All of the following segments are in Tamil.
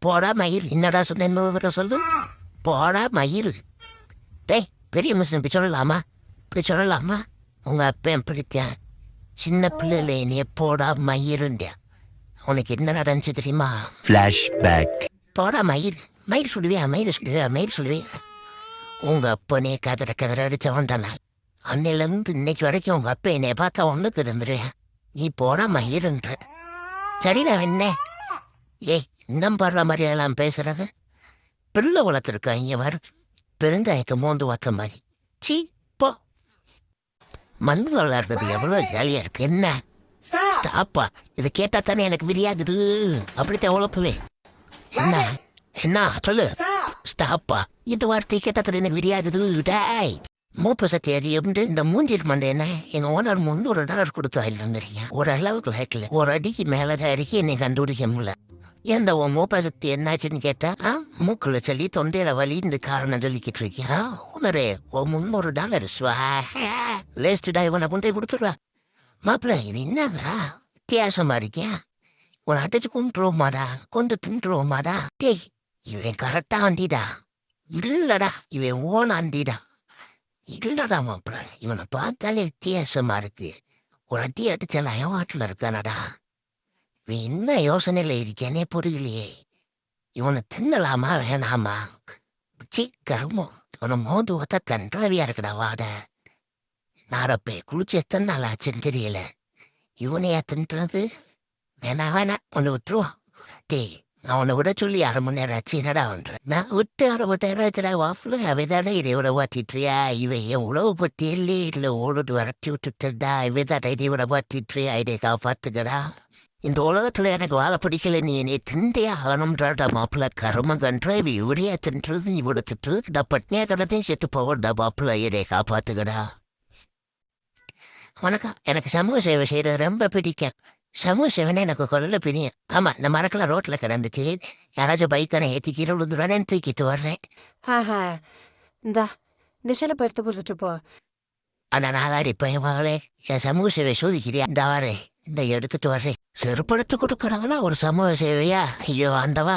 போடா மயிர். என்னடா சொன்ன என்ன சொல்லு. போடா மயிர். டேய் பெரிய மிஷின் இப்படி சொல்லலாமா? இப்படி சொல்லலாமா? உங்கள் அப்பா பிடித்தேன் சின்ன பிள்ளைல என்னைய போடா மயிருந்த. உனக்கு என்ன நடந்துச்சு தெரியுமா? ஃப்ளாஷ்பேக். போடா மயிர். மயிர் சொல்லுவியா? மயிர் சொல்லுவியா? மயிர் சொல்லுவியா? உங்கள் அப்பனே கதற அடித்தவன் தானே. அன்னையிலேருந்து இன்னைக்கு வரைக்கும் உங்கள் அப்பா என்னைய பார்த்தா ஒன்றுக்கு இருந்துரு. நீ போடா மயிருன்ற. சரிடா என்ன? ஏய் இன்னும் பாடுற மாதிரியெல்லாம் பேசுறது. பிள்ளை வளர்த்துருக்கா இங்கே வர பெருந்தாயத்தை மோந்து வாத்த மாதிரி. சீ போ. மண் விளையாடுறது எவ்வளோ ஜாலியாக இருக்கு. என்ன ஸ்டாப்பா? இது கேட்டா தானே எனக்கு விரியாகுது. அப்படித்தான் உழப்புவே. என்ன என்ன சொல்லு. ஸ்டாப்பா? இந்த வார்த்தை கேட்டா தானே எனக்கு விரியாகுது. டாய் மூப்ப சத்தி அறியும்ட்டு இந்த மூஞ்சில் மண்டை என்ன எங்கள் ஓனர் $300 கொடுத்தா இல்லைங்கிறீங்க. ஒரு அளவுக்கு லைக்கில் ஒரு அடிக்கு மேலதான் இருக்கு என்னை கண்டுபிடிக்க முடியல. ஏன்டா உன் மூப்ப சக்தி என்னாச்சுன்னு கேட்டா மூக்குல சொல்லி தொண்டையில வலின்னு காரணம் சொல்லிக்கிட்டு இருக்கியா? ஓனரே ஒரு $300 லேஸ்டா இவனை கொண்டே கொடுத்துருவா. மாப்பிள்ள இது என்னதுரா வித்தியாசமா இருக்கியா? உன்னை அடிச்சு கொண்டுருவோமாடா, கொண்டு தின்றுவோமாடா? டேய் இவன் கரெக்டா வண்டிடா. இல்லடா இவன் ஓனாண்டிடா. இல்லடா மாப்பிள்ள இவனை பார்த்தாலே வித்தியாசமா இருக்கு. ஒரு அடி அடிச்சால வாட்டில் இருக்கானடா. இவன் என்ன யோசனையில இருக்கேனே புரியலையே. இவனை தின்னலாமா வேணாமா? சீக்கிரமோ இவனை மோந்து பார்த்தா கன்றாவியா இருக்குடா. வாட நாரப்பே குளிச்சு எத்தனை நாள் ஆச்சுன்னு தெரியல. இவனையா தின்றது? வேணா ஒன்று விட்டுருவான். டேய் நான் உன்னை விட சொல்லி 1/2 மணி நேரம் ஆச்சு. என்னடா பண்றேன்? நான் விட்டு 1/2 மணி நேரம் ஆச்சுடா. வாஃபில் அவைதானே இடையோட வாட்டிட்டுறியா? இவன் என் உழவு பற்றி இல்லை ஓடுட்டு வரட்டி விட்டுட்டா. இவைதான் இடையோட வாட்டிட்டுறியா? இதை காப்பாத்துக்கடா. இந்த உலகத்துல எனக்கு வாழ பிடிக்கல. நீ என்னை திண்டே ஆகணும்ன்றாடா மாப்பிள்ள. கரும கன்றா இவ இவரையா தின்றது இவட திட்டுறது. நான் பட்னியா கடத்தையும் செத்து போவடா மாப்பிள்ள. இதை காப்பாத்துக்கடா. வணக்கம். எனக்கு சமூக சேவை செய்யறது ரொம்ப பிடிக்கும். சமூக சேவைன்னா எனக்கு கொள்ள பிரியும். ஆமா இந்த மரக்கெல்லாம் ரோட்ல கிடந்துச்சு. யாராச்சும் பைக்கான ஏற்றி கீழே விழுந்துடானேன்னு தூக்கிட்டு வர்றேன். இந்தா இந்த செலப்பு எடுத்து கொடுத்துட்டு போ. ஆனா நான் இப்போ என் சமூக சேவை சோதிக்கிறியா? இந்த வரேன் இந்த எடுத்துட்டு வர்றேன். செருப்படுத்து கொடுக்குறாங்கன்னா ஒரு சமூக சேவையா? ஐயோ ஆண்டவா.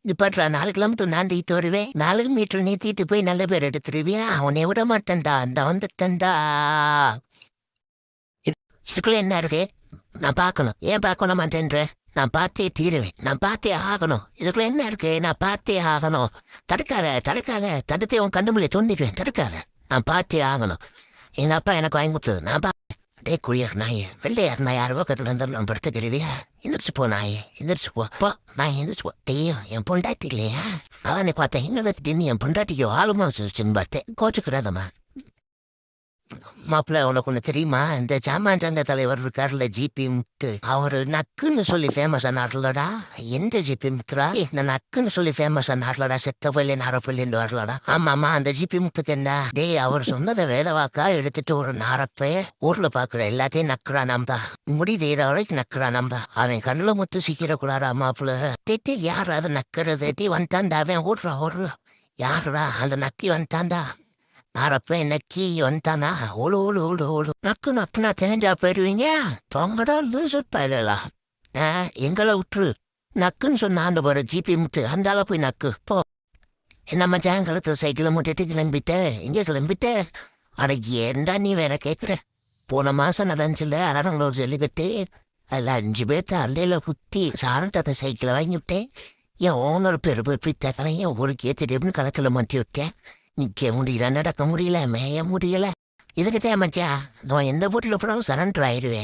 நிப்பாட்டுறா. 4 கிலோமீட்டர் நான் தீட்டு வருவேன். 4 மீட்டர் நீ தீட்டு போய் நல்ல பேர் எடுத்துருவியா? அவனை விட மாட்டேன்டா. அந்த வந்துட்டேன்டா. இதுக்குள்ள என்ன இருக்கு? நான் பார்க்கணும். ஏன் பார்க்கணும் மாட்டேன்ற? நான் பார்த்தே தீருவேன். நான் பார்த்தே ஆகணும். இதுக்குள்ள என்ன இருக்கு? நான் பார்த்தே ஆகணும். தடுக்காத. தடுத்தே உன் கண்டுபிள்ளை தோண்டிடுவேன். தடுக்காத. நான் பார்த்தே ஆகணும். எங்கள் அப்பா எனக்கு வாங்கி கொடுத்தது நான் டே குழியர் நாயே வெள்ளையார் நாய் 6 பக்கத்தில் இருந்தாலும் நான் படுத்துக்கிறவியா? எந்திரிச்சு போ நாயே எந்திரிச்சு போ. நான் எந்திரிச்சு போ. டேயோ என் பொண்டாட்டி இல்லையா? அதான் நீ பார்த்தேன். இன்னும் திடீர்னு என் பொண்டாட்டிக்கு ஆளுமா வச்சுன்னு பார்த்தேன். கோச்சுக்கிறாதம்மா. மாப்பிள்ள உனக்கு ஒன்று தெரியுமா? இந்த சாமான் சங்க தலைவர் இருக்காருல்ல ஜிபி முத்து. அவரு நக்குன்னு சொல்லி ஃபேமஸ் ஆனார்லடா. எந்த ஜிபி முத்துரா? இந்த நக்குன்னு சொல்லி ஃபேமஸ் ஆனார்லடா. செத்த பிள்ளை நாரப்பிள்ளைன்னு வரலடா. ஆமாமா அந்த ஜிபி முத்துக்கு என்ன? டேய் அவர் சொன்னதை வேதவாக்கா எடுத்துட்டு ஒரு நாரப்பே ஊர்ல பாக்குற எல்லாத்தையும் நக்குறானாம்தா. முடி தேட வரைக்கும் நக்குறானாம்தா. அவன் கண்ணுல முத்து சிக்கிறக்கூடாரா மாப்பிள்ள. டேட்டி யாராவது நக்குறது? டீ வந்துட்டான்டா அவன். ஓடுறா. யாருடா அந்த நக்கி வந்துட்டான்டா. நாரப்ப நக்கி வந்துட்டானா? ஓடு நக்கு நக்குனா தெரிஞ்சா போயிடுவீங்க. தொங்கடா லூசு பயிலா. எங்களை விட்டுரு. நக்குன்னு சொன்ன அந்த ஒரு ஜிபி முத்து அந்த ஆள போய் நக்கு போ. என்ன மச்சான் கழுத்து சைக்கிளை முட்டிட்டு கிளம்பிட்டேன். எங்கே கிளம்பிட்டேன்? அன்னைக்கு ஏன்டா நீ வேற கேட்குற? போன மாசம் நடந்துச்சுல அரணங்களூர் ஜல்லிக்கட்டு. அதில் 5 பேர்த்த அல்லையில குத்தி சாரத்தை சைக்கிளை வாங்கி விட்டேன். என் ஓனர் பெருப்பி தக்கனை என் ஊருக்கே திடீர்னு களத்தில் மாட்டி விட்டேன். நிற்க முடியல, நடக்க முடியல, மேய முடியல. இதுக்கு தேமச்சா நான் எந்த போட்டியில் போனாலும் சரண்டர் ஆயிடுவேன்.